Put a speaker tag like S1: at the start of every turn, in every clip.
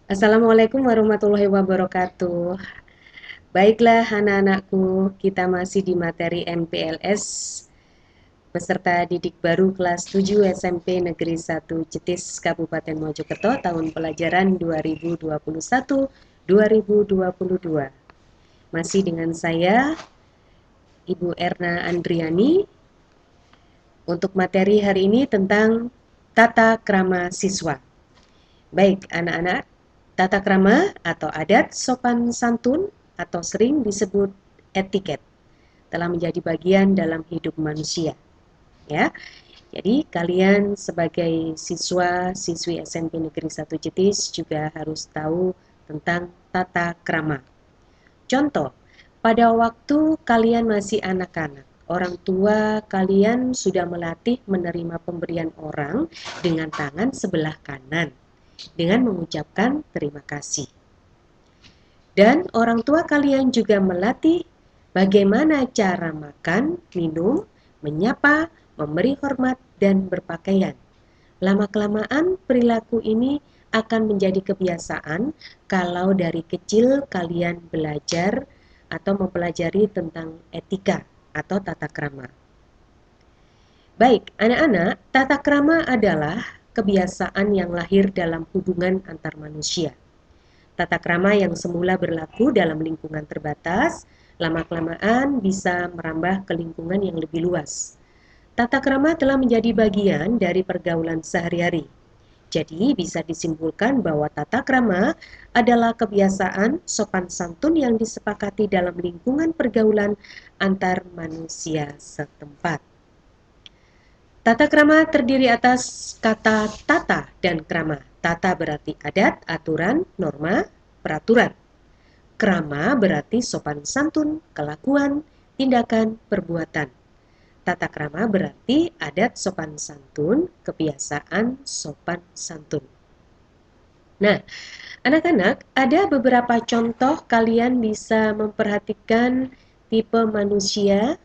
S1: Assalamualaikum warahmatullahi wabarakatuh. Baiklah anak-anakku, kita masih di materi MPLS peserta didik baru kelas 7 SMP Negeri 1 Jetis Kabupaten Mojokerto tahun pelajaran 2021-2022. Masih dengan saya Ibu Erna Andriani untuk materi hari ini tentang tata krama siswa. Baik, anak-anak, tata krama atau adat sopan santun atau sering disebut etiket telah menjadi bagian dalam hidup manusia, ya. Jadi kalian sebagai siswa-siswi SMP Negeri 1 Jetis juga harus tahu tentang tata krama. Contoh, pada waktu kalian masih anak-anak, orang tua kalian sudah melatih menerima pemberian orang dengan tangan sebelah kanan dengan mengucapkan terima kasih. Dan orang tua kalian juga melatih bagaimana cara makan, minum, menyapa, memberi hormat, dan berpakaian. Lama-kelamaan perilaku ini akan menjadi kebiasaan kalau dari kecil kalian belajar atau mempelajari tentang etika atau tata krama. Baik, anak-anak, tata krama adalah kebiasaan yang lahir dalam hubungan antar manusia. Tata krama yang semula berlaku dalam lingkungan terbatas, lama-kelamaan bisa merambah ke lingkungan yang lebih luas. Tata krama telah menjadi bagian dari pergaulan sehari-hari. Jadi bisa disimpulkan bahwa tata krama adalah kebiasaan sopan santun yang disepakati dalam lingkungan pergaulan antar manusia setempat. Tata krama terdiri atas kata tata dan krama. Tata berarti adat, aturan, norma, peraturan. Krama berarti sopan santun, kelakuan, tindakan, perbuatan. Tata krama berarti adat sopan santun, kebiasaan sopan santun. Nah, anak-anak, ada beberapa contoh kalian bisa memperhatikan tipe manusia.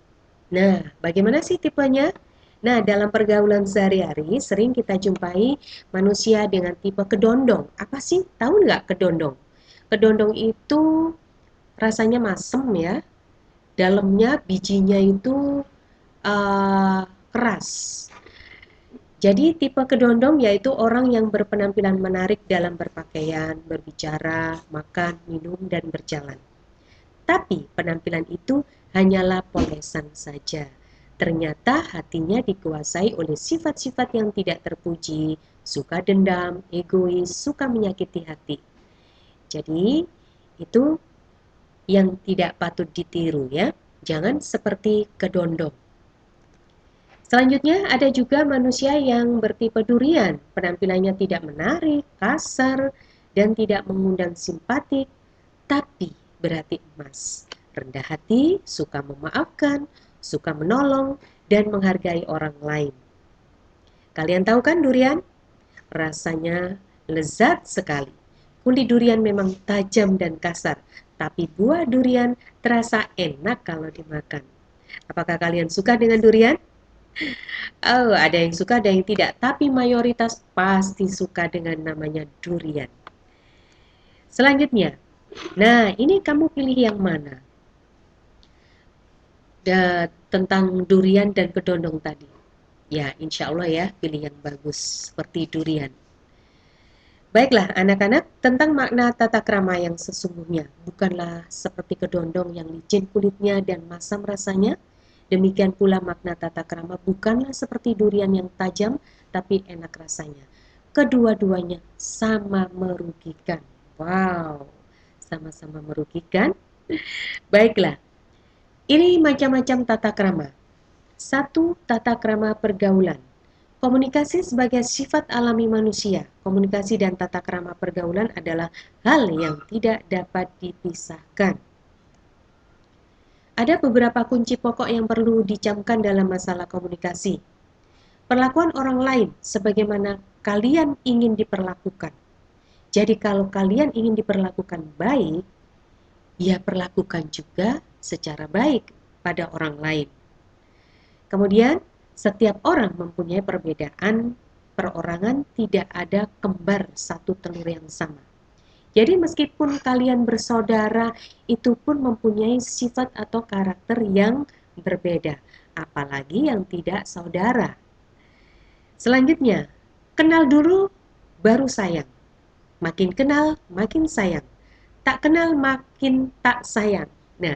S1: Nah, bagaimana sih tipenya? Nah, dalam pergaulan sehari-hari sering kita jumpai manusia dengan tipe kedondong. Apa sih? Tahu nggak kedondong? Kedondong itu rasanya masem ya, dalamnya bijinya itu keras. Jadi tipe kedondong yaitu orang yang berpenampilan menarik dalam berpakaian, berbicara, makan, minum, dan berjalan. Tapi penampilan itu hanyalah polesan saja. Ternyata hatinya dikuasai oleh sifat-sifat yang tidak terpuji, suka dendam, egois, suka menyakiti hati. Jadi itu yang tidak patut ditiru ya. Jangan seperti kedondong. Selanjutnya ada juga manusia yang bertipe durian, penampilannya tidak menarik, kasar, dan tidak mengundang simpatik, tapi berhati emas. Rendah hati, suka memaafkan, suka menolong, dan menghargai orang lain. Kalian tahu kan durian? Rasanya lezat sekali. Kulit durian memang tajam dan kasar, tapi buah durian terasa enak kalau dimakan. Apakah kalian suka dengan durian? Oh, ada yang suka, ada yang tidak, tapi mayoritas pasti suka dengan namanya durian. Selanjutnya, nah ini kamu pilih yang mana? Tentang durian dan kedondong tadi. Ya, insya Allah ya, pilih yang bagus, seperti durian. Baiklah, anak-anak, tentang makna tata krama yang sesungguhnya. Bukanlah seperti kedondong yang licin kulitnya dan masam rasanya. Demikian pula makna tata krama bukanlah seperti durian yang tajam, tapi enak rasanya. Kedua-duanya sama merugikan. Wow, sama-sama merugikan. Baiklah, ini macam-macam tata krama. Satu, tata krama pergaulan. Komunikasi sebagai sifat alami manusia. Komunikasi dan tata krama pergaulan adalah hal yang tidak dapat dipisahkan. Ada beberapa kunci pokok yang perlu dicamkan dalam masalah komunikasi. Perlakuan orang lain sebagaimana kalian ingin diperlakukan. Jadi kalau kalian ingin diperlakukan baik, ya perlakukan juga secara baik pada orang lain. Kemudian, setiap orang mempunyai perbedaan perorangan, tidak ada kembar satu telur yang sama. Jadi meskipun kalian bersaudara, itu pun mempunyai sifat atau karakter yang berbeda, apalagi yang tidak saudara. Selanjutnya, kenal dulu baru sayang. Makin kenal, makin sayang. Tak kenal, makin tak sayang. Nah,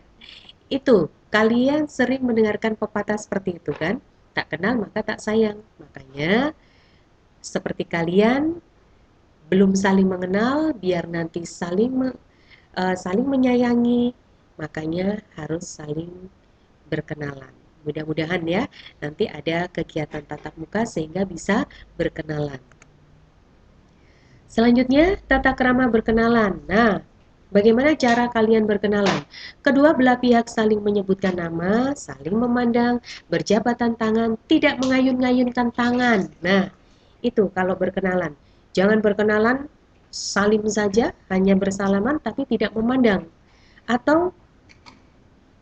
S1: itu kalian sering mendengarkan pepatah seperti itu kan? Tak kenal maka tak sayang. Makanya seperti kalian belum saling mengenal, biar nanti saling menyayangi, makanya harus saling berkenalan. Mudah-mudahan ya nanti ada kegiatan tatap muka sehingga bisa berkenalan. Selanjutnya, tata krama berkenalan. Nah, bagaimana cara kalian berkenalan? Kedua belah pihak saling menyebutkan nama, saling memandang, berjabatan tangan, tidak mengayun-ngayunkan tangan. Nah, itu kalau berkenalan. Jangan berkenalan salim saja, hanya bersalaman tapi tidak memandang. Atau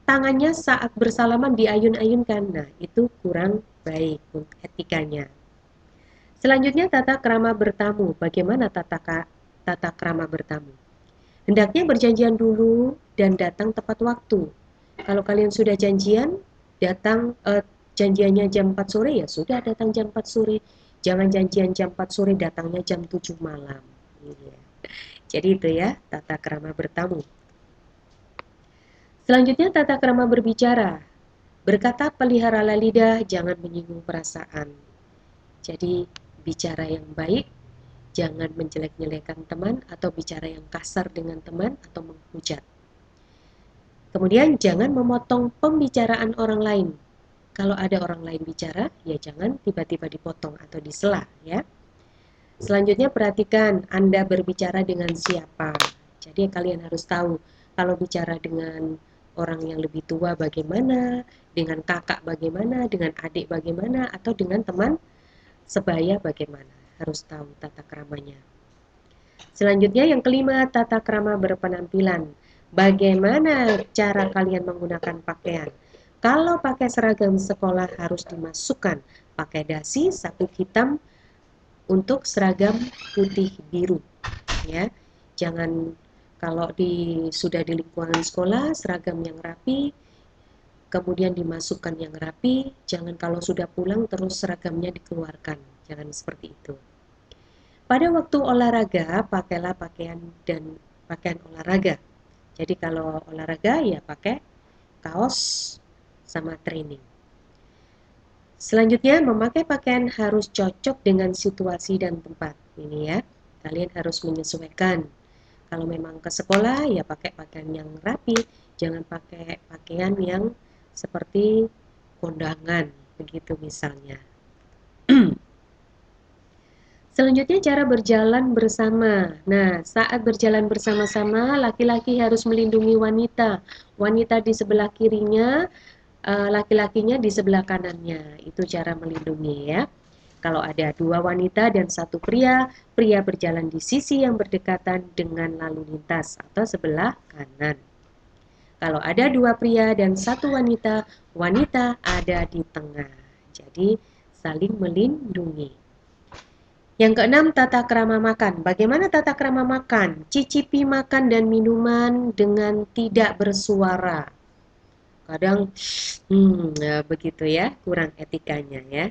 S1: tangannya saat bersalaman diayun-ayunkan. Nah, itu kurang baik etikanya. Selanjutnya tata krama bertamu. Bagaimana tata krama bertamu? Hendaknya berjanjian dulu dan datang tepat waktu. Kalau kalian sudah janjian, datang janjiannya jam 4 sore ya sudah datang jam 4 sore. Jangan janjian jam 4 sore datangnya jam 7 malam. Iya. Jadi itu ya tata krama bertamu. Selanjutnya tata krama berbicara. Berkata peliharalah lidah, jangan menyinggung perasaan. Jadi bicara yang baik, jangan menjelek-jelekan teman atau bicara yang kasar dengan teman atau menghujat. Kemudian jangan memotong pembicaraan orang lain. Kalau ada orang lain bicara, ya jangan tiba-tiba dipotong atau disela ya. Selanjutnya perhatikan Anda berbicara dengan siapa. Jadi kalian harus tahu kalau bicara dengan orang yang lebih tua bagaimana, dengan kakak bagaimana, dengan adik bagaimana, atau dengan teman sebaya bagaimana. Harus tahu tata kramanya. Selanjutnya yang kelima, tata krama berpenampilan. Bagaimana cara kalian menggunakan pakaian? Kalau pakai seragam sekolah harus dimasukkan pakai dasi, sabuk hitam untuk seragam putih biru. Ya, jangan kalau sudah di lingkungan sekolah seragam yang rapi, kemudian dimasukkan yang rapi. Jangan kalau sudah pulang terus seragamnya dikeluarkan. Jangan seperti itu. Pada waktu olahraga, pakailah pakaian olahraga. Jadi kalau olahraga ya pakai kaos sama training. Selanjutnya, memakai pakaian harus cocok dengan situasi dan tempat. Ini ya, kalian harus menyesuaikan. Kalau memang ke sekolah, ya pakai pakaian yang rapi. Jangan pakai pakaian yang seperti kondangan, begitu misalnya. Selanjutnya cara berjalan bersama. Nah, saat berjalan bersama-sama, laki-laki harus melindungi wanita. Wanita di sebelah kirinya, laki-lakinya di sebelah kanannya. Itu cara melindungi ya. Kalau ada dua wanita dan satu pria, pria berjalan di sisi yang berdekatan dengan lalu lintas atau sebelah kanan. Kalau ada dua pria dan satu wanita, wanita ada di tengah. Jadi saling melindungi. Yang keenam, tata krama makan. Bagaimana tata krama makan? Cicipi makan dan minuman dengan tidak bersuara. Kadang, ya begitu ya, kurang etikanya ya.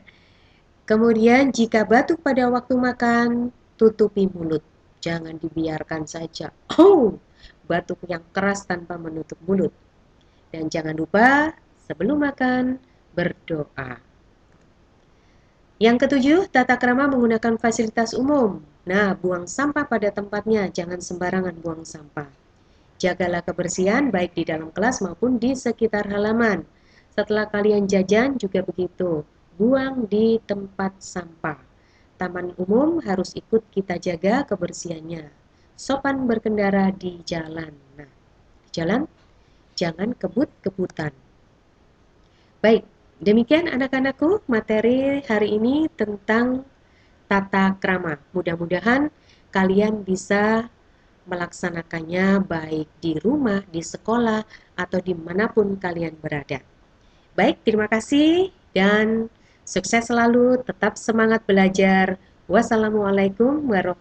S1: Kemudian, jika batuk pada waktu makan, tutupi mulut. Jangan dibiarkan saja. Oh, batuk yang keras tanpa menutup mulut. Dan jangan lupa, sebelum makan, berdoa. Yang ketujuh, tata krama menggunakan fasilitas umum. Nah, buang sampah pada tempatnya, jangan sembarangan buang sampah. Jagalah kebersihan baik di dalam kelas maupun di sekitar halaman. Setelah kalian jajan juga begitu, buang di tempat sampah. Taman umum harus ikut kita jaga kebersihannya. Sopan berkendara di jalan. Nah, di jalan jangan kebut-kebutan. Baik, demikian anak-anakku materi hari ini tentang tata krama. Mudah-mudahan kalian bisa melaksanakannya baik di rumah, di sekolah, atau dimanapun kalian berada. Baik, terima kasih dan sukses selalu, tetap semangat belajar. Wassalamualaikum warahmatullahi wabarakatuh.